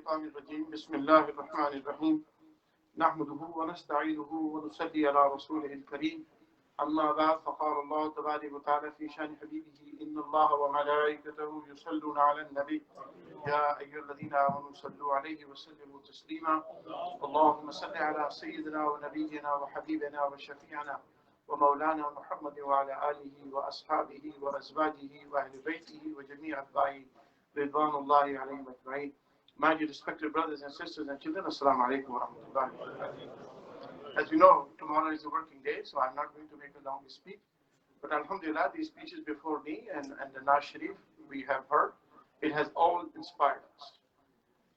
الشيطان الرجيم بسم الله الرحمن الرحيم نحمده ونستعينه ونصلي على رسوله الكريم أما بعد فقال الله تبارك وتعالى في شأن حبيبه إن الله وملائكته يصلون على النبي يا أيها الذين آمنوا صلوا عليه وسلموا تسليما اللهم صل على سيدنا ونبينا وحبيبنا وشفيعنا ومولانا محمد وعلى آله وأصحابه وأزواجه وأهل بيته وجميع أتباعه رضوان الله عليهم أجمعين. My dear respected brothers and sisters and children, Assalamu alaikum wa rahmatullahi wa barakatuh. As you know, tomorrow is a working day, so I'm not going to make a long speech. But alhamdulillah, these speeches before me and the Nawaz Sharif we have heard, it has all inspired us.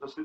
Rasul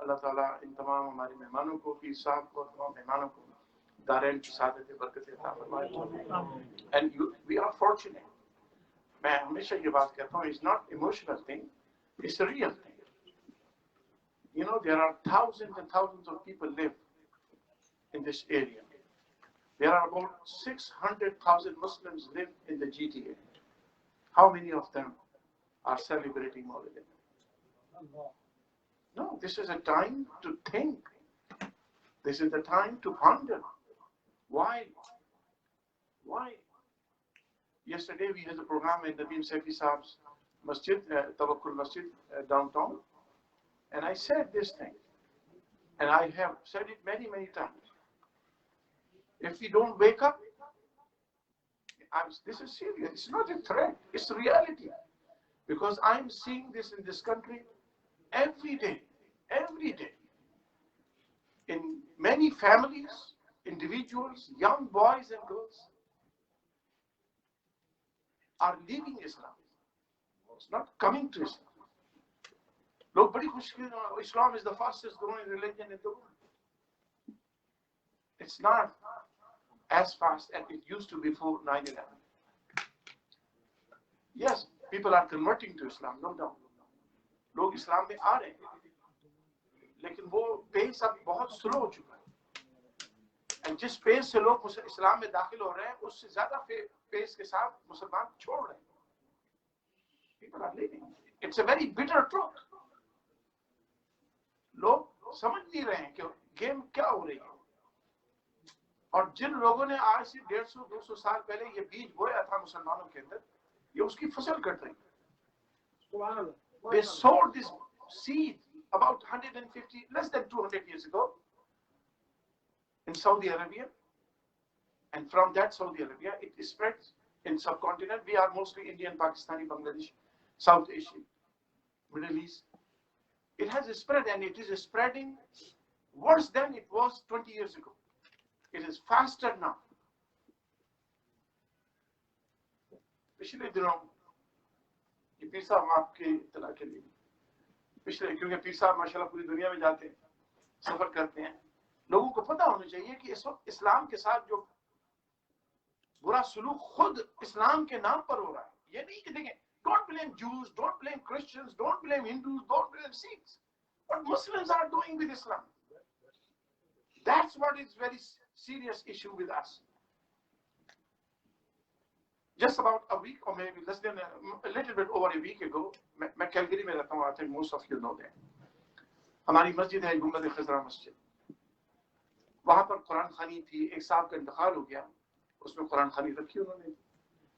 اللہ تعالیٰ ان تمام ہمارے مہمانوں کو پیر صاحب کو تمام مہمانوں کو دارین کی سعادت برکت عطا فرمائے. And we are fortunate. میں ہمیشہ یہ بات کہتا ہوں, it's not emotional thing, it's a real thing. You know, there are thousands and thousands of people live in this area. There are about 600,000 Muslims live in the GTA. How many of them are celebrating Maulid? No, this is a time to think. This is the time to ponder. Why? Yesterday we had a program in Nadeem Safi Saab's Masjid, Tawakkul Masjid downtown. And I said this thing. And I have said it many, many times. If we don't wake up, this is serious. It's not a threat. It's reality. Because I'm seeing this in this country every day. In many families, individuals, young boys and girls are leaving Islam. It's not coming to Islam. Log badi khush ke Islam is the fastest growing religion in the world. It's not as fast as it used to before 9/11. Yes, people are converting to Islam, no doubt. Log Islam mein aa rahe hain. لیکن وہ پیس اب بہت سلو ہو چکا ہے. اور جس پیس سے لوگ اسلام میں داخل ہو رہے ہیں اس سے زیادہ پیس کے ساتھ مسلمان چھوڑ رہے ہیں. People are leaving. It's a very bitter truth. لوگ سمجھ نہیں رہے ہیں کہ گیم کیا ہو رہی ہے. اور جن لوگوں نے آج سے 150-200 سال پہلے یہ بیج بویا تھا مسلمانوں کے اندر, یہ اس کی فصل کٹ رہی ہے. They sowed this seed about 150, less than 200 years ago in Saudi Arabia. And from that Saudi Arabia, it spreads in subcontinent. We are mostly Indian, Pakistani, Bangladesh, South Asia, Middle East. It has spread and it is spreading worse than it was 20 years ago. It is faster now. پچھلے دنوں یہ پیر صاحب آپ کی اطلاع کے لیے پچھلے, کیونکہ پیر صاحب ماشاءاللہ پوری دنیا میں جاتے ہیں, سفر کرتے ہیں, لوگوں کو پتہ ہونا چاہیے کہ اس وقت اسلام کے ساتھ جو برا سلوک خود اسلام کے نام پر ہو رہا ہے. یہ نہیں کہ دیکھیں, don't blame Jews, don't blame Christians, don't blame Hindus, don't blame Sikhs. What Muslims are doing with Islam, that's what is very serious issue with us. Just about a week or maybe less than a little bit over a week ago, میں Calgary میں رہتا ہوں, I think most of you know that. ہماری مسجد ہے گنبد خضرا مسجد. وہاں پر قرآن خوانی تھی. ایک صاحب کا انتقال ہو گیا, اس میں قرآن خوانی رکھی انہوں نے.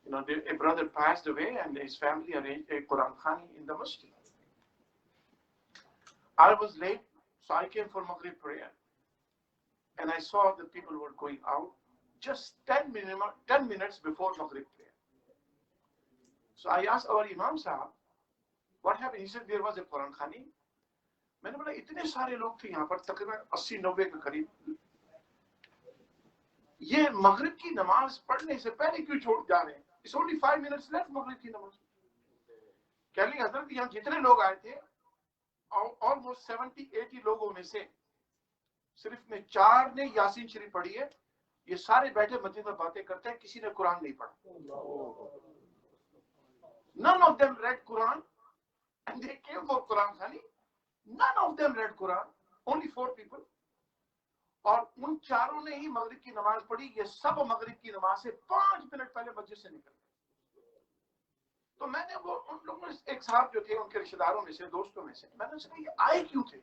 You know, a brother passed away and his family arranged a Quran khani in the masjid. I was late, so I came for Maghrib prayer. And I saw the people were going out just 10 minutes before Maghrib prayer. So I asked our Imam Sahab, what happened? He said there was a Quran khani. میں نے بولا اتنے سارے لوگ تھے یہاں پر, تقریباً 80-90 کے قریب, یہ مغرب کی نماز پڑھنے سے پہلے کیوں چھوڑ جا رہے ہیں؟ It's only 5 minutes left مغرب کی نماز. کہہ لیں حضرت یہاں جتنے لوگ آئے تھے, almost 70-80 لوگوں میں سے صرف میں 4 نے یاسین شریف پڑھی ہے. یہ سارے بیٹھے مسجد میں باتیں کرتے ہیں, کسی نے قرآن نہیں پڑھا. None of them read Quran and they came for Quran khani. None of them read Quran. Only 4 people. اور ان چاروں نے ہی مغرب کی نماز پڑھی. یہ سب مغرب کی نماز سے 5 منٹ پہلے مسجد سے نکل گئے. تو میں نے وہ ان لوگوں ایک صاحب جو تھے ان کے رشتے داروں میں سے دوستوں میں سے میں نے کہا یہ آئے کیوں تھے,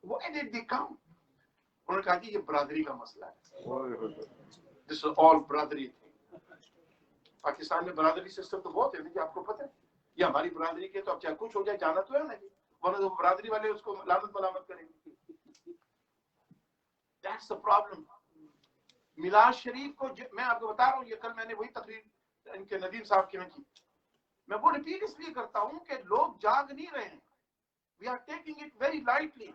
Why did they come? انہوں نے کہا کہ یہ برادری کا مسئلہ ہے. This is all برادری تھی. پاکستان میں برادری سسٹم تو بہت ہے کہ آپ کو پتہ ہے یہ ہماری برادری کے تو اب چاہے کچھ ہو جائے جانا تو ہے نا جی, ورنہ تو برادری والے اس کو لعنت ملامت کریں گے. That's the problem. میلاد شریف کو میں آپ کو بتا رہا ہوں, یہ کل میں نے وہی تقریر ان کے ندیم صاحب کی میں کی. میں وہ ریپیٹ اس لیے کرتا ہوں کہ لوگ جاگ نہیں رہے ہیں. We are taking it very lightly.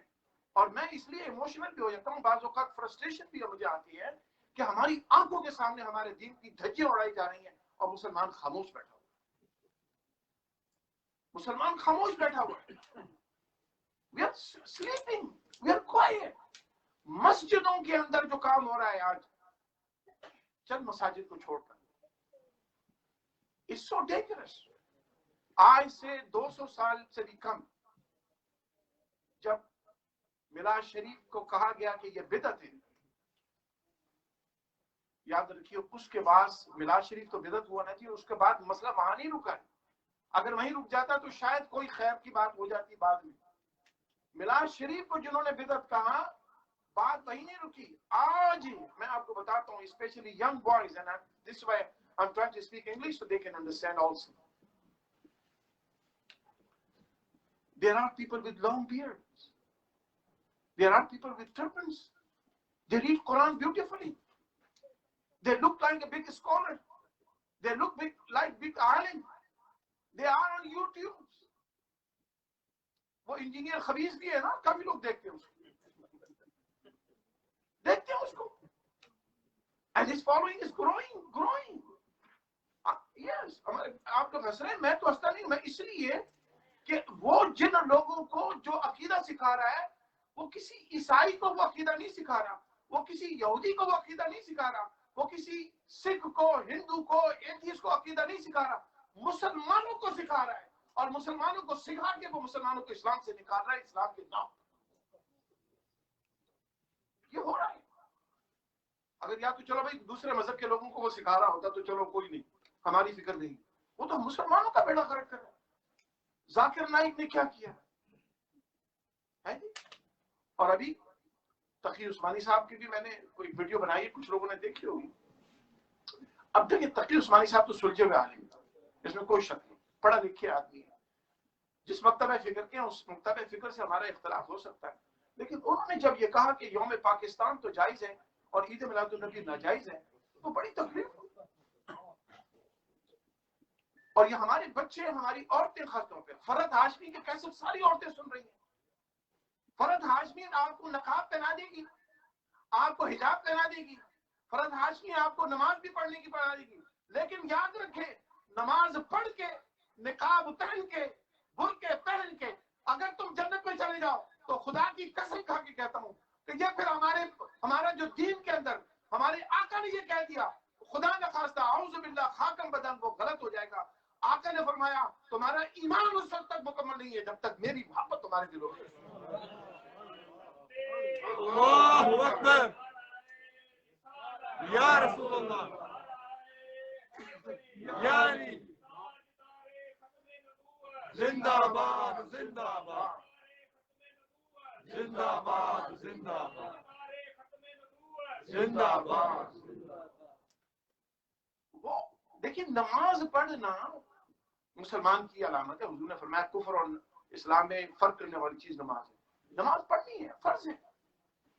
اور میں اس لیے ایموشنل بھی ہو جاتا ہوں, بعض اوقات فرسٹریشن بھی مجھے آتی ہے کہ ہماری آنکھوں کے سامنے ہمارے دین کی دھجیاں اڑائی جا رہی ہیں اور مسلمان خاموش بیٹھا ہوا ہے. مسلمان خاموش بیٹھا ہوا ہے. We are sleeping. We are quiet. مسجدوں کے اندر جو کام ہو رہا ہے آج چند مساجد کو چھوڑ کر, It's so dangerous. آج سے 200 سال سے بھی کم جب میلاد شریف کو کہا گیا کہ یہ بدعت ہے, یاد رکھیے اس کے بعد میلاد شریف تو بدعت ہوا نہ تھی, اس کے بعد مسئلہ وہاں نہیں رکا ہے. اگر وہیں رک جاتا تو شاید کوئی خیر کی بات ہو جاتی بعد میں. میلاد شریف کو جنہوں نے بدعت کہا بات وہیں نہیں رکی. آج میں آپ کو بتاتا ہوں, specially young boys, and this is why I'm trying to speak English so they can understand also. There are people with long beards. There are people with turbans. They read Quran beautifully. They look like a big scholar. They look like big alim. They are on YouTube. وہ engineer خبیث بھی ہے نا, کافی لوگ دیکھتے ہیں اس کو. دیکھتے ہیں اس کو. And his following is growing. Yes, آپ لوگ ہنس رہے ہیں, میں تو ہنستا نہیں ہوں. میں اس لیے کہ وہ جن لوگوں کو جو عقیدہ سکھا رہا ہے وہ کسی عیسائی کو وہ عقیدہ نہیں سکھا رہا, وہ کسی یہودی کو وہ عقیدہ نہیں سکھا رہا, وہ کسی سکھ کو, ہندو کو, ایتھیسٹ کو عقیدہ نہیں سکھا رہا, مسلمانوں کو سکھا رہا ہے. اور مسلمانوں کو سکھا کے وہ مسلمانوں کو اسلام سے نکال رہا ہے, اسلام کے نام. یہ ہو رہا ہے. اگر یا تو چلو بھائی دوسرے مذہب کے لوگوں کو وہ سکھا رہا ہوتا تو چلو کوئی نہیں, ہماری فکر نہیں. وہ تو مسلمانوں کا بیڑا غرق کر رہا ہے. ذاکر نائک نے کیا کیا ہے جی. اور ابھی تقی عثمانی صاحب کی بھی میں نے کوئی ویڈیو بنائی ہے, کچھ لوگوں نے دیکھی ہوگی. اب دیکھیں تقی عثمانی صاحب تو سلجھے ہوئے عالم, اس میں کوئی شک نہیں, پڑھا لکھے آدمی ہے. جس مکتبہ فکر کے ہیں اس مکتبہ فکر سے ہمارا اختلاف ہو سکتا ہے, لیکن انہوں نے جب یہ کہا کہ یوم پاکستان تو جائز ہے اور عید میلاد النبی ناجائز ہے تو بڑی تکلیف ہوئی. اور یہ ہمارے بچے, ہماری عورتیں خاص طور پہ, فرحت ہاشمی کے کیسے ساری عورتیں سن رہی ہیں. فرحت ہاشمی آپ کو نقاب پہنا دے گی, آپ کو حجاب پہنا دے گی, فرحت ہاشمی آپ کو نماز بھی پڑھنے کی پڑھا دے گی, لیکن یاد رکھیں نماز پڑھ کے, نقاب پہن کے, برقعے پہن کے اگر تم جنت میں چلے جاؤ تو خدا کی قسم کھا کے کہتا ہوں کہ یہ پھر ہمارا جو دین کے اندر ہمارے آقا نے یہ کہہ دیا, خدا نہ خواستہ اعوذ باللہ خاکم بدن, وہ غلط ہو جائے گا. آقا نے فرمایا تمہارا ایمان اس وقت تک مکمل نہیں ہے جب تک میری محبت تمہارے دلوں میں. اللہ اکبر یا رسول اللہ یا علی, زندہ باد زندہ باد زندہ باد زندہ باد زندہ باد. وہ دیکھیں نماز پڑھنا مسلمان کی علامت ہے. حضور نے فرمایا کفر اور اسلام میں فرق کرنے والی چیز نماز ہے. نماز پڑھنی ہے, فرض ہے.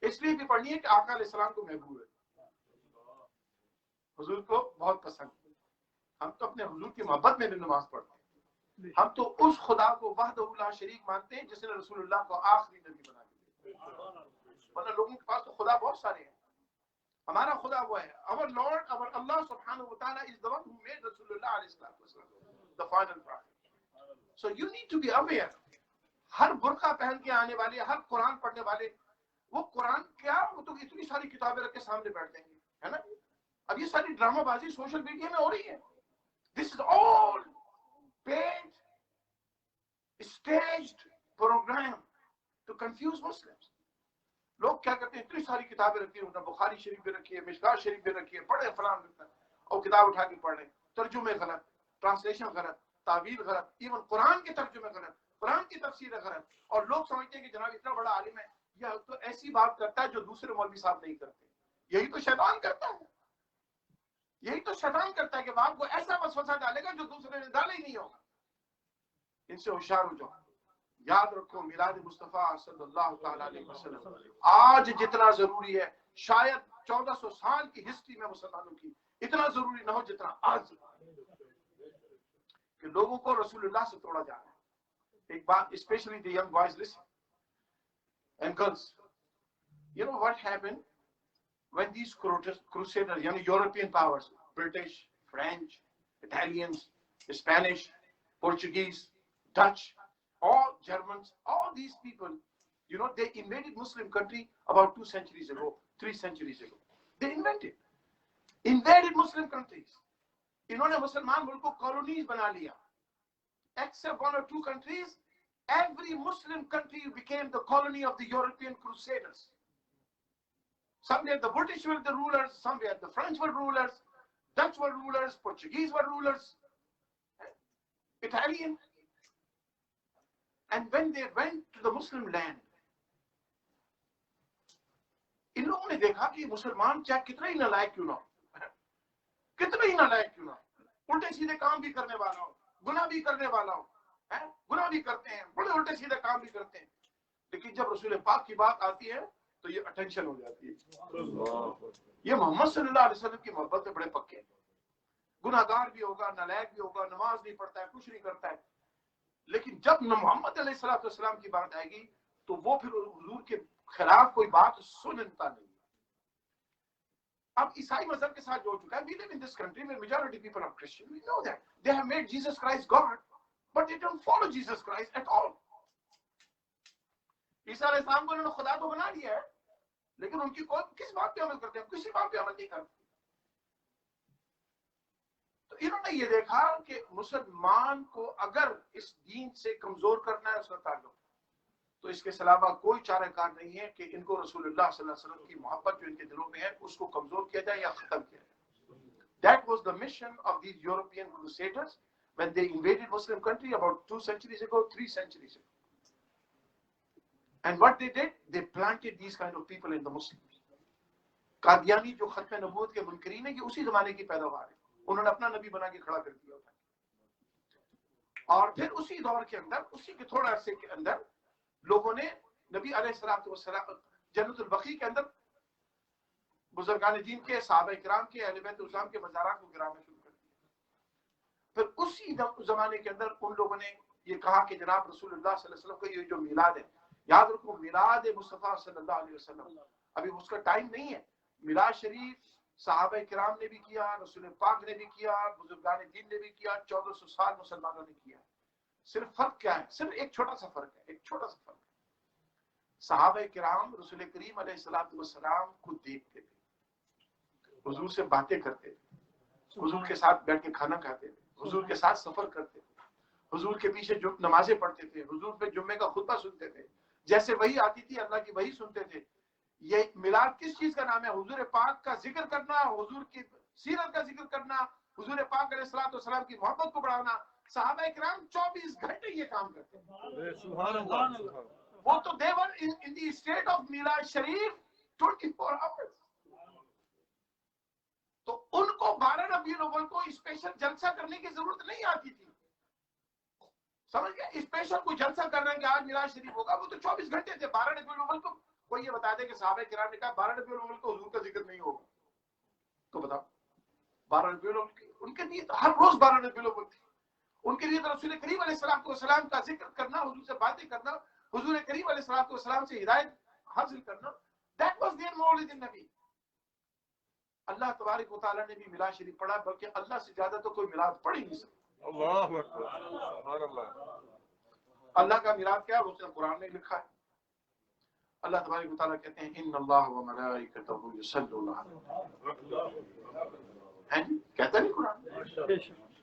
اس لیے بھی پڑھنی ہے کہ آقا علیہ السلام کو محبوب ہے, حضور کو بہت پسند ہے. ہم تو اپنے حضور کی محبت میں بھی نماز پڑھتے ہیں. ہم تو اس خدا کو وحدہ لا شریک مانتے ہیں جس نے رسول اللہ کو آخری نبی بنا دیا. ورنہ لوگوں کے پاس تو خدا بہت سارے ہیں. ہمارا خدا وہ ہے, our Lord, our Allah subhanahu wa ta'ala is the one who made Rasulullah alayhi salatu wasalam the final prophet. So you need to be aware. ہر برقع پہن کے آنے والے, ہر قرآن پڑھنے والے, وہ قرآن کیا, وہ تو اتنی ساری کتابیں رکھ کے سامنے بیٹھ جائیں گے, ہے نا. اب یہ ساری ڈرامہ بازی سوشل میڈیا میں ہو رہی ہے. This is all paid, staged program to confuse Muslims. لوگ کیا کرتے ہیں اتنی ساری کتابیں رکھی ہیں, بخاری شریف بھی رکھی ہے, مشکات شریف بھی رکھی ہے, پڑھے فلان اور کتاب اٹھا کے پڑھ رہے ہیں, ترجمے غلط, ٹرانسلیشن غلط, تعبیر غلط, ایون قرآن کے ترجمے غلط, قرآن کی تفسیر غلط, اور لوگ سمجھتے ہیں کہ جناب اتنا بڑا عالم ہے یہ تو ایسی بات کرتا ہے جو دوسرے مولوی صاحب نہیں کرتے. یہی تو شیطان کرتا ہے, یہی تو شیطان کرتا ہے کہ آپ کو ایسا وسوسہ ڈالے گا جو دوسرے نے ڈالا ہی نہیں ہوگا. ان سے ہوشیار ہو جاؤ. یاد رکھو میلاد مصطفیٰ صلی اللہ تعالی علیہ وسلم آج جتنا ضروری ہے شاید 1400 سال کی ہسٹری میں مسلمانوں کی اتنا ضروری نہ ہو جتنا آج, کہ لوگوں کو رسول اللہ سے توڑا جا رہا ہے. ایک بات, specially the young boys listen and girls, you know what happened when these crusaders, European powers, British, French, Italians, Spanish, Portuguese, Dutch, all Germans, all these people, they invaded Muslim country about 2 centuries ago, 3 centuries ago. They invaded Muslim countries. انہوں نے مسلمان ملک کو colonies بنا لیا. Except 1 or 2 countries, every Muslim country became the colony of the European crusaders. Somewhere the British were the rulers, somewhere the French were rulers, Dutch were rulers, Portuguese were rulers, Italian. And when they went to the Muslim land, ان لوگوں نے دیکھا کہ مسلمان چاہے کتنا ہی نالائق کیوں نہ ہو, کتنا ہی نالائق کیوں نہ ہو, الٹے سیدھے کام بھی کرنے والا ہو, گناہ بھی کرنے والا ہو, گناہ بھی کرتے ہیں, بڑے الٹے سیدھے کام بھی کرتے ہیں, لیکن جب رسول پاک کی بات آتی ہے تو یہ اٹینشن ہو جاتی ہے. یہ محمد صلی اللہ علیہ وسلم کی محبت سے بڑے پکے ہیں. گناہ گار بھی ہوگا, نالائق بھی ہوگا, نماز نہیں پڑھتا ہے, کچھ نہیں کرتا ہے, لیکن جب محمد علیہ السلام کی بات آئے گی تو وہ پھر حضور کے خلاف کوئی بات سنتا نہیں. اب عیسائی مذہب کے ساتھ جوڑ چکا ہے. We live in this country where majority people are Christian. We know that. They have made Jesus Christ God, but they don't follow Jesus Christ at all. عیسیٰ علیہ السلام کو انہوں نے خدا تو بنا لیا ہے, لیکن ان کی قوم کس بات پہ عمل کرتے ہیں؟ کسی بات پہ عمل نہیں کرتے. تو انہوں نے یہ دیکھا کہ مسلمان کو اگر اس دین سے کمزور کرنا ہے اس کا تعلق, تو اس کے علاوہ کوئی چارہ کار نہیں ہے کہ ان کو رسول اللہ صلی اللہ علیہ وسلم کی محبت جو ان کے دلوں میں ہے اس کو کمزور کیا جائے یا ختم کیا جائے. That was the mission of these European crusaders when they invaded Muslim country about 2 centuries ago, 3 centuries ago. And what they did, they planted these kind of people in the Muslims. Qadiani جو ختم نبوت کے منکرین ہیں, یہ اسی زمانے کی پیداوار ہے. انہوں نے اپنا نبی بنا کے کھڑا کر دیا تھا, اور پھر اسی دور کے اندر, اسی کے تھوڑا عرصے کے اندر لوگوں نے نبی علیہ السلام جنت البقیع کے اندر بزرگان دین کے, صحابہ کرام کے, اہل بیت الاسلام کے مزارات کو گرانا شروع کر دیا. پھر اسی زمانے کے اندر ان لوگوں نے یہ کہا کہ جناب رسول اللہ صلی اللہ علیہ وسلم کا یہ جو میلاد ہے, یاد رکھو میلاد مصطفیٰ صلی اللہ علیہ وسلم, ابھی اس کا ٹائم نہیں ہے. میلاد شریف صحابہ کرام نے بھی کیا, رسول پاک نے بھی کیا, بزرگان دین نے بھی کیا, 1400 سال مسلمانوں نے کیا. صرف فرق کیا ہے؟ صرف ایک چھوٹا سا فرق ہے, ایک چھوٹا سا فرق ہے. صحابہ کرام رسول کریم علیہ السلام کو دیکھتے تھے, حضور سے باتیں کرتے تھے, حضور کے ساتھ بیٹھ کے کھانا کھاتے تھے, حضور کے ساتھ سفر کرتے تھے, حضور کے پیچھے نمازیں پڑھتے تھے, حضور پہ جمعے کا خطبہ سنتے تھے, جیسے وہی آتی تھی اللہ کی وہی سنتے تھے. یہ میلاد کس چیز کا نام ہے؟ حضور پاک کا ذکر کرنا, حضور کی سیرت کا ذکر کرنا, حضور پاک علیہ السلام کی محبت کو بڑھانا. صحابہ کرام 24 گھنٹے یہ کام کرتے ہیں. سبحان اللہ. وہ تو they were in the state of میلاد شریف 24 hours. تو ان کو 12 ربیع الاول کو اسپیشل جلسہ کرنے کی ضرورت نہیں آتی تھی. سمجھ گئے؟ اسپیشل کوئی جلسہ کر رہے ہیں کہ آج میلاد شریف ہوگا, وہ تو 24 گھنٹے تھے. 12 ربیع الاول کو کوئی یہ بتا دے کہ صحابہ کرام نے کہا 12 ربیع الاول کو حضور کا ذکر نہیں ہوگا, تو بتاؤ 12 ربیع الاول ان کے لیے ہر روز 12 ربیع الاول تھی. ان کے لیے تو رسول کریم علیہ السلام کا ذکر کرنا, حضور سے باتیں کرنا, حضور کریم علیہ السلام سے ہدایت حاصل کرنا, that was their مولد النبی. اللہ تبارک و تعالیٰ نے بھی میلاد شریف پڑھا, بلکہ اللہ سے زیادہ تو کوئی میلاد پڑھ ہی نہیں سکتا. اللہ اکبر, سبحان اللہ. اللہ کا میلاد کیا ہے اس نے قرآن میں لکھا ہے. اللہ تبارک و تعالیٰ کہتے ہیں ان اللہ و ملائکتہ یصلون علی النبی, کہتا نہیں قرآن,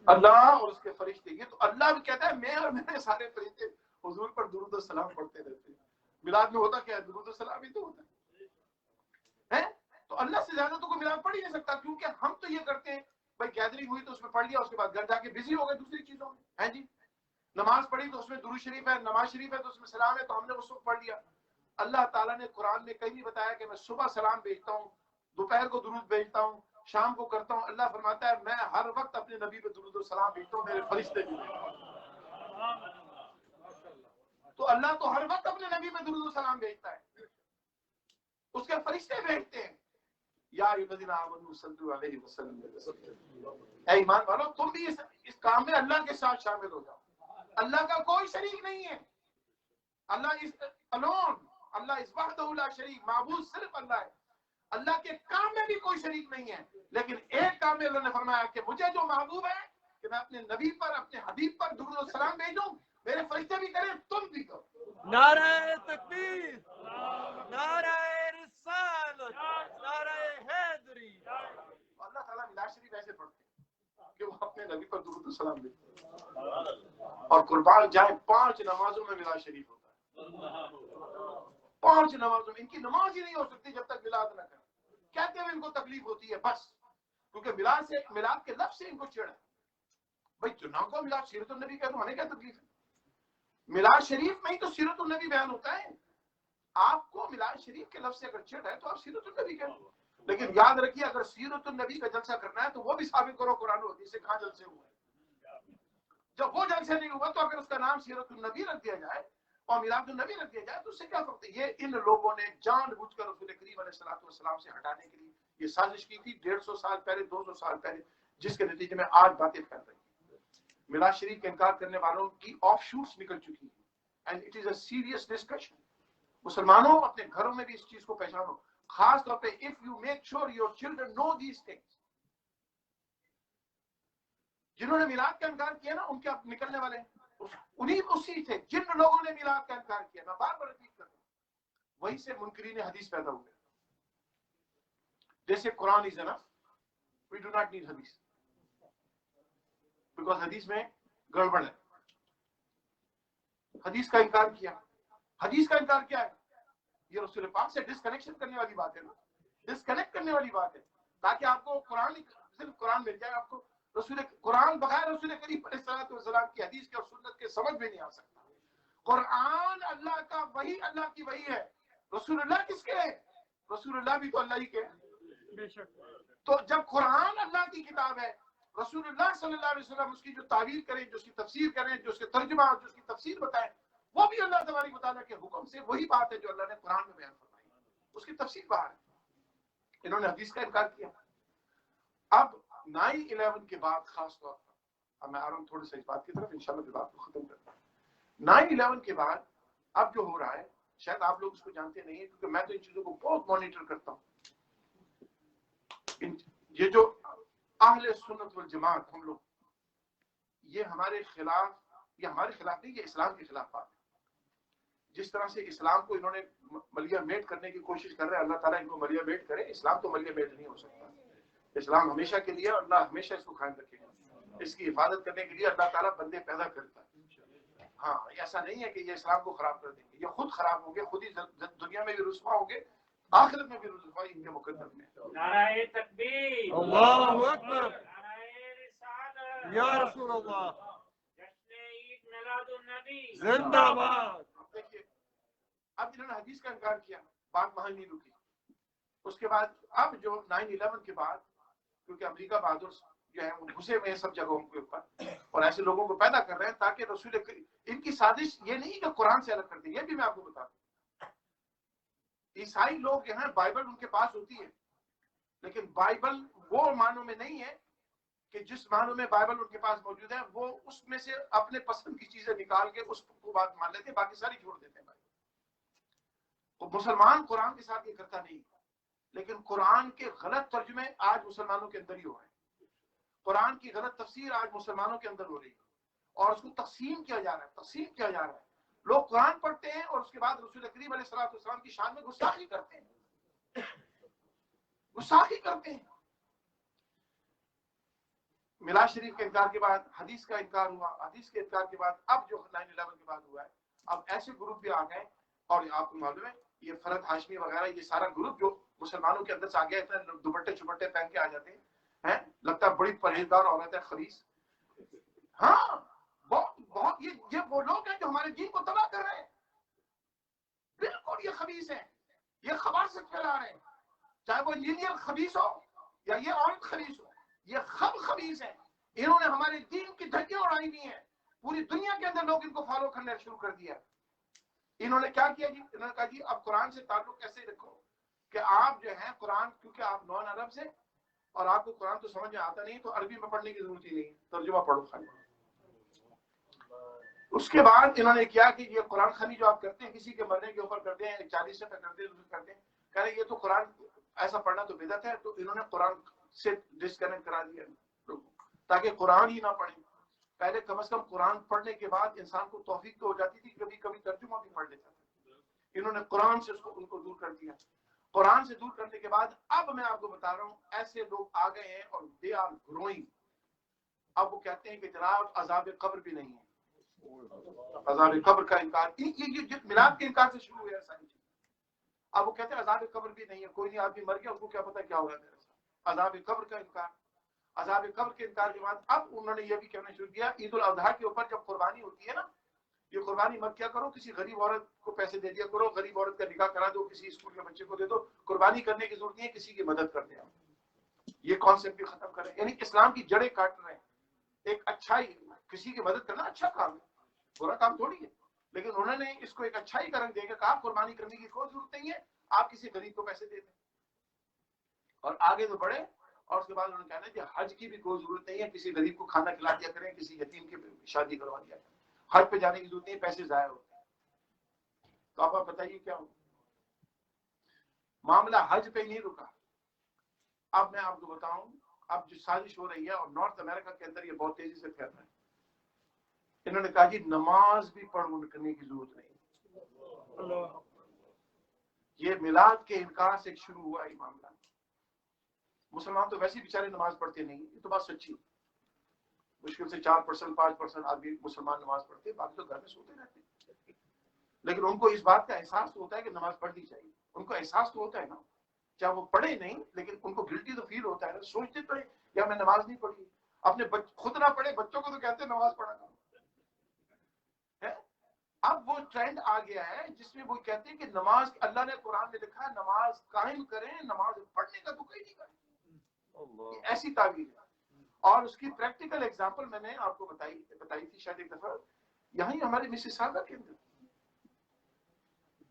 اللہ اور اس کے فرشتے. یہ تو اللہ بھی کہتا ہے میں اور میرے سارے فرشتے حضور پر درود و سلام پڑھتے رہتے ہیں. میلاد میں ہوتا کیا ہے؟ درود و سلام ہی تو ہوتا ہے. تو اللہ سے زیادہ تو کوئی میلاد پڑھ ہی نہیں سکتا، کیونکہ ہم تو یہ کرتے ہیں بھائی گیدرنگ ہوئی تو اس میں پڑھ لیا، اس کے بعد گھر جا کے بزی ہو گئے دوسری چیزوں میں، ہیں جی. نماز پڑھی تو اس میں درود شریف ہے، نماز شریف ہے تو اس میں سلام ہے، تو ہم نے اس وقت پڑھ لیا. اللہ تعالیٰ نے قرآن میں کہیں نہیں بتایا کہ میں صبح سلام بھیجتا ہوں، دوپہر کو درود بھیجتا ہوں، شام کو کرتا ہوں. اللہ فرماتا ہے میں ہر وقت اپنے نبی پہ درود و سلام بھیجتا ہوں، میرے فرشتے بھی بھیجتا ہوں. تو اللہ تو ہر وقت اپنے نبی پہ درود و سلام بھیجتا ہے، اس کے فرشتے بھیجتے ہیں. یا الذین آمنوا صلوا علیہ وسلم، اے ایمان والو تم بھی اس کام میں اللہ کے ساتھ شامل ہو جاؤ. اللہ کا کوئی شریک نہیں ہے، اللہ از الون، اللہ از وحدہ لا شریک، معبود صرف اللہ ہے. اللہ کے کام میں بھی کوئی شریک نہیں ہے، لیکن ایک کام میں اللہ نے فرمایا کہ مجھے جو محبوب ہے کہ میں اپنے نبی پر، اپنے حبیب پر درود و سلام بھیجوں، میرے فرشتے بھی کریں، تم بھی کرو. نعرہ تکبیر، نعرہ رسالت، نعرہ حیدری. اللہ تعالیٰ میلاد شریف ایسے پڑھتے ہیں کہ وہ اپنے نبی پر درود و سلام بھیجتے ہیں. اور قربان جائیں 5 نمازوں میں میلاد شریف ہوتا ہے. 5 نمازوں میں، ان کی نماز ہی نہیں ہو سکتی جب تک میلاد نہ کریں. کہتے ہیں ان کو تکلیف ہوتی ہے بس، کیونکہ میلاد کے لفظ سے ان کو چڑھ ہے. بھائی چناؤ کو میلاد سیرت النبی کہہ دو، ہمیں کیا تکلیف ہے؟ میلاد شریف میں ہی تو سیرت النبی بیان ہوتا ہے. آپ کو میلاد شریف کے لفظ سے اگر چڑھ ہے تو آپ سیرت النبی کہہ دو. لیکن یاد رکھیے اگر سیرت النبی کا جلسہ کرنا ہے تو وہ بھی ثابت کرو قرآن و حدیث سے کہاں جلسے ہوئے ہیں. جب وہ جلسے نہیں ہوا تو اگر اس کا نام سیرت النبی رکھ دیا جائے اور میلاد النبی رکھ دیا جائے تو اس سے کیا فرق ہے؟ یہ ان لوگوں نے جان بوجھ کر رسول کریم علیہ الصلوۃ والسلام سے ہٹانے کے لیے یہ سازش کی تھی 150 سال پہلے، 200 سال پہلے، جس کے نتیجے میں آج باتیں پھیل رہی ہیں. میلاد شریف کا انکار کرنے والوں کی آف شوٹس نکل چکی ہیں، and it is a serious discussion. مسلمانوں اپنے گھروں میں بھی اس چیز کو پہچانو، خاص طور پہ if you make sure your children know these things. جنہوں نے میلاد کا انکار کیا نا ان کے اب نکلنے والے انہیں اسی تھے جن لوگوں نے میلاد کا انکار کیا. میں بار بار ریپیٹ کرتا ہوں، وہی سے منکرین حدیث پیدا ہوئے. جیسے قرآن is enough, we do not need حدیث because حدیث میں گڑبڑ ہے. حدیث کا انکار کیا. حدیث کا انکار کیا ہے؟ یہ رسول پاک سے ڈسکنیکشن کرنے والی بات ہے نا، ڈسکنیکٹ کرنے والی بات ہے، تاکہ آپ کو قرآن صرف قرآن مل جائے. آپ کو رسول قرآن بغیر رسول کریم علیہ الصلوۃ والسلام کی حدیث کے اور سنت کے سمجھ میں نہیں آ سکتا. قرآن اللہ کا وحی، اللہ کی وحی ہے. رسول اللہ کس کے ہے؟ رسول اللہ بھی تو اللہ ہی کے ہے. بے شک. تو جب قرآن اللہ کی کتاب ہے، رسول اللہ صلی اللہ علیہ وسلم اس کی جو تعبیر کریں، جو اس کی تفسیر کریں، جو اس کے ترجمہ، جو اس کی تفسیر بتائیں، وہ بھی اللہ تبارک و تعالیٰ کے حکم سے وہی بات ہے جو اللہ نے قرآن میں بیان فرمائی. اس کی تفسیر باہر ہے. انہوں نے حدیث کا انکار کیا. اب 9/11 کے بعد خاص طور پر، اب میں آ رہا ہوں تھوڑی سی اس بات کی طرف، انشاءاللہ پھر بات کو ختم کرتا ہوں. 9/11 کے بعد اب جو ہو رہا ہے، شاید آپ لوگ اس کو جانتے نہیں ہیں کیونکہ میں تو ان چیزوں کو بہت مانیٹر کرتا ہوں. یہ جو اہل سنت والجماعت ہم لوگ، یہ ہمارے خلاف، یہ ہمارے خلاف نہیں، یہ اسلام کے خلاف بات ہے. جس طرح سے اسلام کو انہوں نے ملیہ میٹ کرنے کی کوشش کر رہے ہیں، اللہ تعالیٰ ان کو ملیہ میٹ کرے. اسلام تو ملیہ میٹ نہیں ہو سکتا. اسلام ہمیشہ کے لیے، اللہ ہمیشہ اس کو قائم رکھے گا. اس کی حفاظت کرنے کے لیے اللہ تعالیٰ بندے پیدا کرتا ہے. ہاں ایسا نہیں ہے کہ یہ اسلام کو خراب کر دیں گے، یہ خود خراب ہوں گے، خود ہی دنیا میں بھی رسوا ہوں گے، آخرت میں بھی رسوائی ان کے مقدر میں. نعرہ تکبیر، اللہ اکبر، نعرہ رسالت، یا رسول اللہ، جشن عید میلاد النبی زندہ باد. دیکھیے اب انہوں نے حدیث کا انکار کیا، بات وہاں نہیں رکی. اس کے بعد اب جو 9/11 کے بعد، کیونکہ امریکہ بہادر جو ہے وہ گھسے ہوئے ہیں سب جگہوں کے اوپر اور ایسے لوگوں کو پیدا کر رہے ہیں تاکہ رسول ان کی سازش یہ نہیں کہ قرآن سے الگ کر دیں. یہ بھی میں آپ کو بتا دوں، عیسائی لوگ جو ہیں بائبل ان کے پاس ہوتی ہے، لیکن بائبل وہ معنوں میں نہیں ہے کہ جس معنوں میں بائبل ان کے پاس موجود ہے. وہ اس میں سے اپنے پسند کی چیزیں نکال کے اس کو بات مان لیتے ہیں، باقی ساری چھوڑ دیتے ہیں. بھائی مسلمان قرآن کے ساتھ یہ کرتا نہیں، لیکن قرآن کے غلط ترجمے آج مسلمانوں کے اندر ہی ہو رہے ہیں. قرآن کی غلط تفسیر آج مسلمانوں کے اندر ہو رہی ہے اور اس کو تقسیم کیا جا رہا ہے، تقسیم کیا جا رہا ہے. لوگ قرآن پڑھتے ہیں اور اس کے بعد رسول کریم علیہ الصلوۃ والسلام کی شان میں گستاخی کرتے ہیں، گستاخی کرتے ہیں. میلاد شریف کے انکار کے بعد حدیث کا انکار ہوا. حدیث کے انکار کے بعد اب جو 9/11 کے بعد ہوا ہے، اب ایسے گروپ بھی آ گئے. اور آپ کو معلوم ہے یہ فرحت ہاشمی وغیرہ، یہ سارا گروپ جو مسلمانوں کے اندر سے آگے اتنے دوپٹے چپٹے پہن کے آ جاتے ہیں، لگتا ہے بڑی پرہیزگار عورت ہے، خبیث. ہاں بہت بہت یہ وہ لوگ ہیں جو ہمارے دین کو تباہ کر رہے ہیں. بالکل یہ خبیث ہیں، یہ خباثت پھیلا رہے ہیں، چاہے وہ انجینئر خبیث ہو یا یہ عورت خبیث ہو، یہ خبیث ہیں. انہوں نے ہمارے دین کی دھجیاں اڑائی ہوئی ہیں، پوری دنیا کے اندر لوگ ان کو فالو کرنا شروع کر دیا. انہوں نے کیا کیا جی؟ انہوں نے کہا جی اب قرآن سے تعلق ایسے رکھو کہ آپ جو ہیں قرآن، کیونکہ آپ نان عرب سے اور آپ کو قرآن تو سمجھ میں آتا نہیں تو عربی میں پڑھنے کی ضرورت ہی نہیں، ترجمہ پڑھو خالی. اس کے بعد انہوں نے کیا کہ یہ قرآن خوانی جو آپ کرتے ہیں کسی کے مرنے کے اوپر کرتے ہیں، 40 روپے کرتے ہیں، کہہ رہے یہ تو قرآن ایسا پڑھنا تو بدعت ہے. تو انہوں نے قرآن سے ڈسکنیکٹ کرا دیا تاکہ قرآن ہی نہ پڑھیں. پہلے کم از کم قرآن پڑھنے کے بعد انسان کو توفیق تو ہو جاتی تھی، کبھی کبھی ترجمہ بھی پڑھ لیتا تھا. انہوں نے قرآن سے ان کو دور کر دیا. قرآن سے دور کرنے کے بعد اب میں آپ کو بتا رہا ہوں ایسے لوگ آ گئے ہیں اور دے آر گروئنگ. اب وہ کہتے ہیں کہ جناب عذاب قبر بھی نہیں ہے. عذاب قبر کا انکار، یہ میلاد کے انکار سے شروع ہوا ساری چیز. اب وہ کہتے ہیں عذاب قبر بھی نہیں ہے، کوئی نہیں آدمی مر گیا اس کو کیا پتا کیا ہو رہا ہے میرے ساتھ. عذاب قبر کا انکار. عذاب قبر کے انکار کے بعد اب انہوں نے یہ بھی کہنا شروع کیا عید الاضحیٰ کے اوپر جب قربانی ہوتی ہے نا، یہ قربانی مت کیا کرو، کسی غریب عورت کو پیسے دے دیا کرو، غریب عورت کا نکاح کرا دو، کسی اسکول کے بچے کو دے دو، قربانی کرنے کی ضرورت نہیں ہے، کسی کی مدد کر دیں. یہ کانسیپٹ بھی ختم کریں، یعنی اسلام کی جڑیں کاٹ رہے ہیں. ایک اچھائی، کسی کی مدد کرنا اچھا کام ہے، برا کام تھوڑی ہے، لیکن انہوں نے اس کو ایک اچھائی کا رنگ دے کر کہا قربانی کرنے کی کوئی ضرورت نہیں ہے، آپ کسی غریب کو پیسے دے دیں. اور آگے تو بڑھے اور اس کے بعد انہوں نے کہا کہ حج کی بھی کوئی ضرورت نہیں ہے، کسی غریب کو کھانا کھلا دیا کریں، کسی یتیم کی شادی کروا دیا کریں، حج پہ جانے کی ضرورت نہیں، پیسے ضائع ہوتے ہیں. تو آپ بتائیے کیا ہو؟ معاملہ حج پہ ہی نہیں رکا. اب میں آپ کو بتاؤں اب جو سازش ہو رہی ہے اور نارتھ امریکہ کے اندر یہ بہت تیزی سے پھیل رہا ہے. انہوں نے کہا جی نماز بھی پڑھ کرنے کی ضرورت نہیں. یہ میلاد کے انکار سے شروع ہوا یہ معاملہ. مسلمان تو ویسے بیچارے نماز پڑھتے نہیں، یہ تو بات سچی. مشکل سے 4% 5% آدمی مسلمان نماز پڑھتے، باقی تو گھر میں سوتے رہتے. لیکن ان کو اس بات کا احساس تو ہوتا ہے کہ نماز پڑھنی چاہیے. ان کو احساس تو ہوتا ہے نا، چاہے وہ پڑھے نہیں لیکن ان کو گلٹی تو فیل ہوتا ہے. سوچتے تو یا میں نماز نہیں پڑھی، اپنے خود نہ پڑھے بچوں کو تو کہتے ہیں نماز پڑھا. اب وہ ٹرینڈ آ گیا ہے جس میں وہ کہتے ہیں کہ نماز اللہ نے قرآن میں لکھا ہے نماز قائم کریں، نماز پڑھنے کا تو کوئی نہیں کرے. ایسی تعبیر ہے. اور اس کی پریکٹیکل ایگزامپل میں نے آپ کو بتائی تھی شاید ایک دفعہ یہیں ہمارے مسیساگا کے اندر.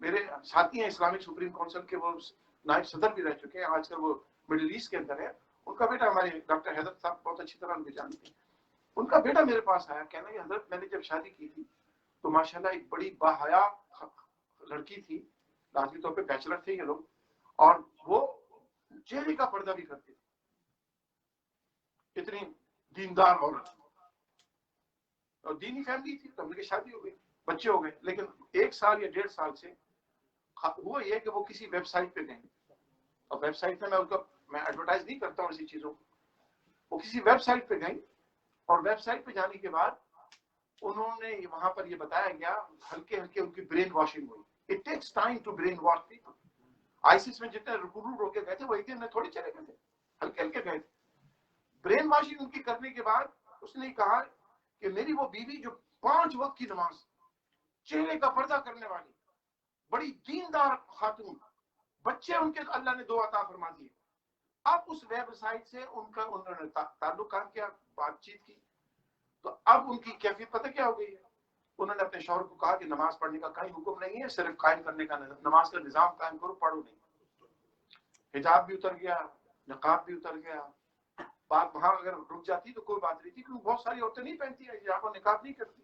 میرے ساتھی ہیں اسلامک سپریم کونسل کے، وہ نائب صدر بھی رہ چکے ہیں، آج کل وہ مڈل ایسٹ کے اندر ہے. ان کا بیٹا ہمارے ڈاکٹر حیدر صاحب بہت اچھی طرح ان کو جانتے ہیں. ان کا بیٹا میرے پاس آیا کہنا کہ حضرت میں نے جب شادی کی تھی تو ماشاءاللہ ایک بڑی باحیا لڑکی تھی، لازمی طور پہ بیچلر تھے یہ لوگ، اور وہ چہرے کا پردہ بھی کرتے تھے. اتنی دیندار عورت اور دینی فیملی تھی. تو ہم نے شادی ہو گئی، بچے ہو گئے. لیکن 1 سال یا 1.5 سال سے ہوا یہ کہ وہ کسی ویب سائٹ پہ گئے. اور ویب سائٹ پہ میں ایڈورٹائز نہیں کرتا ہوں ایسی چیزوں. وہ کسی ویب سائٹ پہ گئی اور ویب سائٹ پہ جانے کے بعد انہوں نے وہاں پر یہ بتایا گیا ہلکے ہلکے ان کی برین واشنگ ہوئی. It takes time to brain wash people. ISIS میں جتنے ریکروٹ ہو کے گئے تھے وہ ایک دن میں تھوڑی چلے گئے تھے، ہلکے ہلکے گئے تھے. برین واشنگ ان کی کرنے کے بعد اس نے کہا کہ میری وہ بیوی جو 5 وقت کی نماز، چہرے کا پردہ کرنے والی، بڑی دیندار خاتون، بچے ان کے اللہ نے 2 عطا فرما دیے. اب اس ویب سائٹ سے انہوں نے تعلق قائم کیا، بات چیت کی. تو اب ان کی کیفیت پتہ کیا ہو گئی ہے؟ انہوں نے اپنے شوہر کو کہا کہ نماز پڑھنے کا کوئی حکم نہیں ہے، صرف قائم کرنے کا، نماز کا نظام قائم کرو، پڑھو نہیں. حجاب بھی اتر گیا، نقاب بھی اتر گیا. بات وہاں اگر رک جاتی تو کوئی بات نہیں تھی، کیونکہ بہت ساری عورتیں نہیں پہنتی ہیں حجاب اور نقاب نہیں کرتی.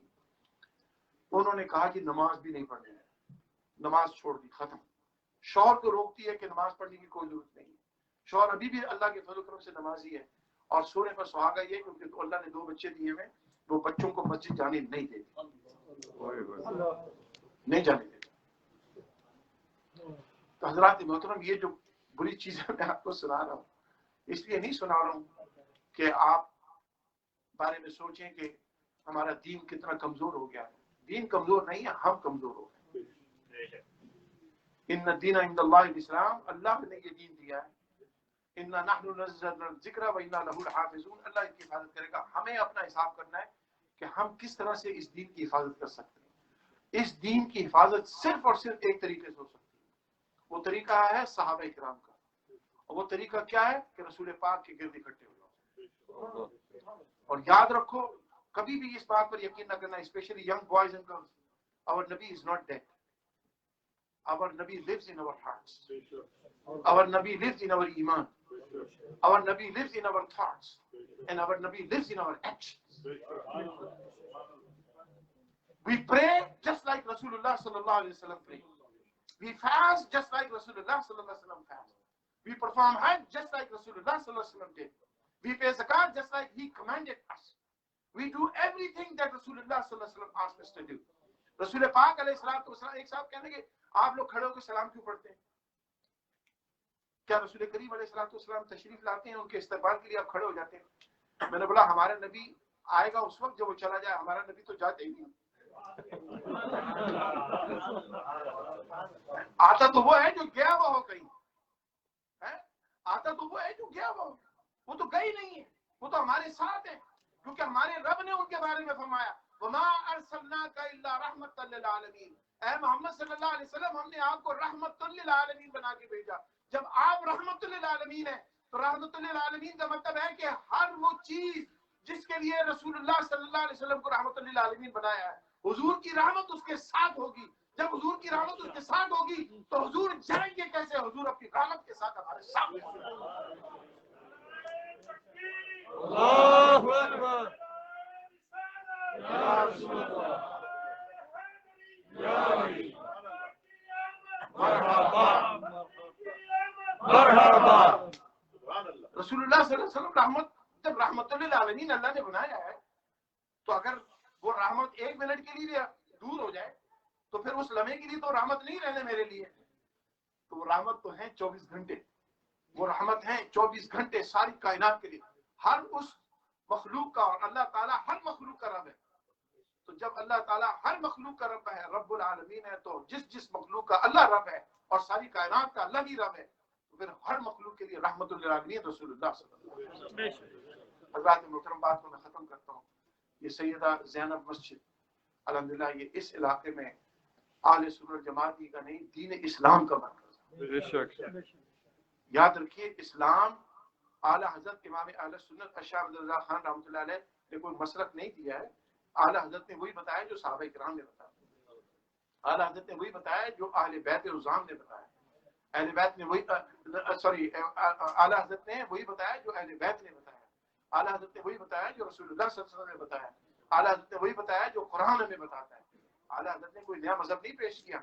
انہوں نے کہا کہ نماز بھی نہیں پڑھنی ہے، نماز چھوڑ دی، ختم. شوہر کو روکتی ہے کہ نماز پڑھنے کی کوئی ضرورت نہیں ہے. شوہر ابھی بھی اللہ کے فضل و کرم سے نمازی ہے اور سونے پر سہاگا یہ کیونکہ اللہ نے 2 بچے دیے ہیں، وہ بچوں کو مسجد جانے نہیں دیتے، نہیں جانے دیتے. تو حضرات محترم یہ جو بری چیزیں میں آپ کو سنا رہا ہوں اس لیے نہیں سنا رہا ہوں کہ آپ بارے میں سوچیں کہ ہمارا دین کتنا کمزور ہو گیا ہے. دین کمزور نہیں ہے، ہم کمزور ہو گئے. ان الدین عند اللہ الاسلام، اللہ نے یہ دین دیا ہے. انا نحن نزلنا الذکر وانا له لحافظون، اللہ ان کی حفاظت کرے گا. ہمیں اپنا حساب کرنا ہے کہ ہم کس طرح سے اس دین کی حفاظت کر سکتے ہیں. اس دین کی حفاظت صرف اور صرف ایک طریقے سے ہو سکتی ہے، وہ طریقہ ہے صحابہ کرام کا. اور وہ طریقہ کیا ہے کہ رسول پاک کے گرد اکٹھے ہو جاؤ. اور یاد رکھو کبھی بھی اس بات پر یقین نہ کرنا، specially young boys and girls, our Nabi is not dead. Our Nabi lives in our hearts. Our Nabi lives in our iman. Our Nabi lives in our thoughts. And our Nabi lives in our actions. We pray just like Rasulullah sallallahu alaihi wasallam prayed. We fast just like Rasulullah sallallahu alaihi wasallam fasted. We perform Hajj just like Rasulullah sallallahu alaihi wasallam did. We pay zakat just like he commanded us. We do everything that Rasulullah sallallahu alaihi wasallam asked us to do. رسول پاک علیہ الصلوۃ والسلام ایک صاحب کہنے کہ آپ لوگ کھڑے ہو کے سلام کیوں پڑھتے ہیں؟ کیا رسول کریم علیہ الصلوۃ والسلام تشریف لاتے ہیں ان کے استقبال کے لیے آپ کھڑے ہو جاتے ہیں؟ میں نے بولا ہمارا نبی آئے گا اس وقت جب وہ چلا جائے، ہمارا نبی تو جاتے ہی نہیں. آتا تو وہ ہے جو گیا ہوا ہو کہیں، آتا تو وہ ہے جو گیا ہوا ہو، وہ تو گئی نہیں ہے، وہ تو ہمارے ساتھ ہے، کیونکہ ہمارے رب نے ان کے بارے میں فرمایا وَمَا أَرْسَلْنَاكَ إِلَّا رَحْمَةً لِّلْعَالَمِينَ. اے محمد صلی اللہ علیہ وسلم، ہم نے آپ کو رحمت للعالمین بنا کے بھیجا. جب آپ رحمت للعالمین ہیں تو رحمت للعالمین کا مطلب ہے کہ ہر وہ چیز جس کے لیے رسول اللہ صلی اللہ علیہ وسلم کو رحمت للعالمین بنایا ہے، حضور کی رحمت اس کے ساتھ ہوگی. جب حضور کی رحمت اس کے ساتھ ہوگی تو حضور جائیں گے کیسے؟ حضور اپنی رحمت کے ساتھ ہمارے ساتھ. اللہ اکبر. یا رسول اللہ، یا علی، مرحبا مرحبا. رسول اللہ صلی اللہ علیہ وسلم رحمت، جب رحمت للعالمین اللہ نے بنایا ہے تو اگر وہ رحمت ایک منٹ کے لیے دور ہو جائے تو پھر اس لمحے کے لیے تو رحمت نہیں رہنے میرے لیے. تو وہ رحمت تو ہے 24 گھنٹے، وہ رحمت ہے 24 گھنٹے ساری کائنات کے لیے، ہر اس مخلوق کا. اور اللہ تعالیٰ ہر مخلوق کا رب ہے. تو جب اللہ تعالیٰ ہر مخلوق کا رب ہے، رب العالمین ہے، تو جس مخلوق کا اللہ رب ہے اور ساری کائنات کا اللہ ہی رب ہے، تو پھر ہر مخلوق کے لیے رحمت للعالمین رسول اللہ صلی اللہ علیہ وسلم. حضرات محترم، بات کو میں ختم کرتا ہوں. یہ سیدہ زینب مسجد الحمدللہ یہ اس علاقے میں اہل سنت جماعت کا نہیں، دین اسلام کا مرکز ہے. یاد رکھیے اسلام اعلیٰ حضرت امام اہل سنت اشرف عبد اللہ خان رحمۃ اللہ علیہ نے کوئی مسلک نہیں دیا ہے. اعلیٰ حضرت نے وہی بتایا جو صحابہ کرام نے بتایا. اعلیٰ حضرت نے وہی بتایا جو اہل بیت عظام نے بتایا. اہل بیت نے وہی اعلیٰ حضرت نے وہی بتایا جو اہل بیت نے بتایا. اعلیٰ حضرت نے وہی بتایا جو رسول اللہ صلی اللہ علیہ وسلم نے بتایا. اعلیٰ حضرت نے وہی بتایا جو قرآن ہمیں بتاتا ہے. اعلیٰ حضرت نے کوئی نیا مذہب نہیں پیش کیا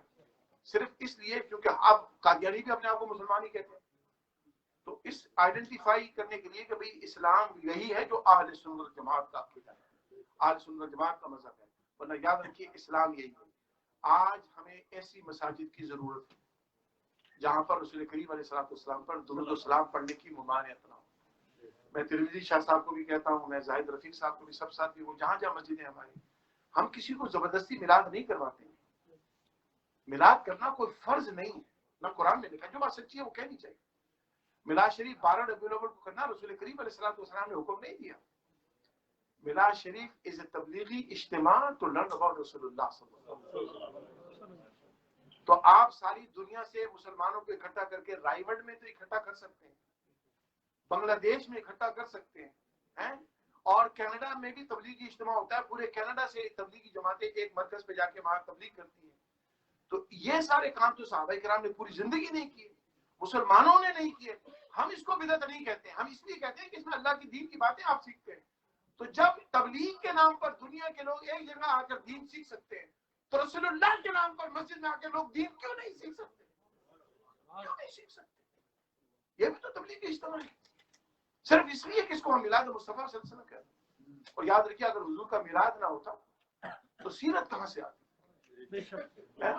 صرف اس لیے کیونکہ آپ قادیانی بھی اپنے آپ کو مسلمان ہی کہتے ہیں. تو اس آئیڈینٹیفائی کرنے کے لیے کہ بھئی اسلام یہی ہے جو اہل سنت جماعت کا عقیدہ ہے، اہل سنت جماعت کا مذہب ہے. ورنہ یاد رکھیے اسلام یہی ہے. آج ہمیں ایسی مساجد کی ضرورت ہے جہاں پر رسول کریم علیہ السلام پر درود و سلام پڑھنے کی ممانعت نہ ہو. میں ترمذی شاہ صاحب کو بھی کہتا ہوں، میں زاہد رفیق صاحب کو بھی، سب ساتھی وہ جہاں جہاں مسجدیں ہماری، ہم کسی کو زبردستی میلاد نہیں کرواتے ہیں. میلاد کرنا کوئی فرض نہیں ہے، نہ قرآن میں لکھا. جو بات سچی ہے وہ کہنی چاہیے. میلاد شریف 12 ربیع الاول کو کرنا رسول کریم علیہ السلام نے حکم نہیں دیا. میلاد شریف از اے تبلیغی اجتماع تو لرن اباؤٹ رسول اللہ صلی اللہ علیہ وسلم. تو آپ ساری دنیا سے مسلمانوں کو اکٹھا کر کے رائیوڈ میں تو اکٹھا کر سکتے ہیں، بنگلہ دیش میں اکٹھا کر سکتے ہیں، اور کینیڈا میں بھی تبلیغی اجتماع ہوتا ہے. پورے کینیڈا سے تبلیغی جماعتیں ایک مرکز پہ جا کے وہاں تبلیغ کرتی ہیں. تو یہ سارے کام تو صحابہ کرام نے پوری زندگی نہیں کیے، مسلمانوں نے نہیں کیے. ہم اس کو بدعت نہیں کہتے ہیں، ہم اس لیے کہتے ہیں کہ اس میں اللہ کی دین کی باتیں آپ سیکھتے ہیں. تو جب تبلیغ کے نام پر دنیا کے لوگ ایک جگہ آ کر دین سیکھ سکتے ہیں تو رسول اللہ کے نام پر مسجد میں آ کے لوگ دین کیوں نہیں سیکھ سکتے؟ کیوں نہیں سیکھ سکتے؟ یہ بھی تو تبلیغ کا اجتماع ہے، صرف اس لیے کہ اس کو ہم میلاد مصطفیٰ صلی اللہ علیہ وسلم کہتے ہیں. اور یاد رکھیے اگر حضور کا میلاد نہ ہوتا تو سیرت کہاں سے آتی؟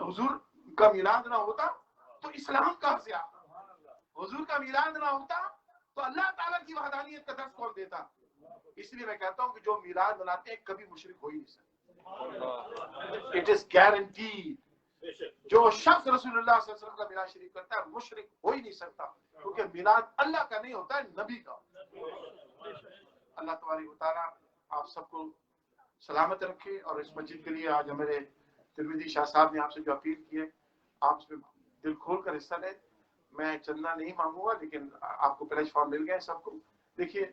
حضور کا میلاد نہ ہوتا تو اسلام کہاں سے آتا؟ حضور کا میلاد نہ ہوتا تو اللہ تعالیٰ کی وحدانیت کا درس کون دیتا؟ اس لیے میں کہتا ہوں کہ جو میلاد مناتے ہیں کبھی مشرک ہو ہی نہیں سکتے. اٹ از گارنٹیڈ جو شخص رسول اللہ صلی اللہ علیہ وسلم کا میلاد شریف کرتا ہے مشرک ہو ہی نہیں سکتا، کیونکہ میلاد اللہ کا نہیں ہوتا ہے، نبی کا۔ اللہ تبارک و تعالیٰ آپ سب کو سلامت رکھے، اور اس مسجد کے لیے آج ہمارے ترمذی شاہ صاحب نے آپ سے جو اپیل کی ہے، آپ اس میں دل کھول کر حصہ لیں۔ میں چندہ نہیں مانگوں گا، لیکن آپ کو پلیج فارم مل گئے سب کو۔ دیکھیے